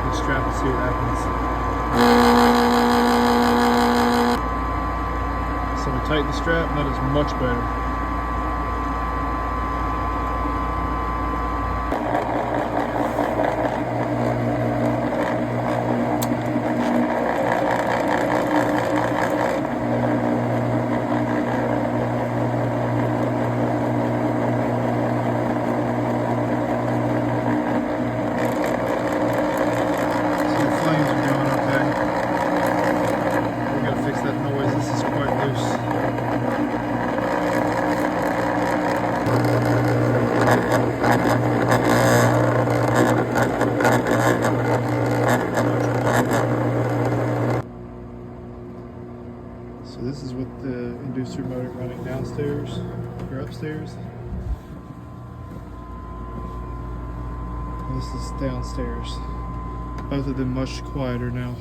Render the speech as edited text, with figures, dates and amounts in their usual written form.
the strap and see what happens. So we tighten the strap, and that is much better. So this is with the inducer motor running downstairs or upstairs. And this is downstairs. Both of them much quieter now.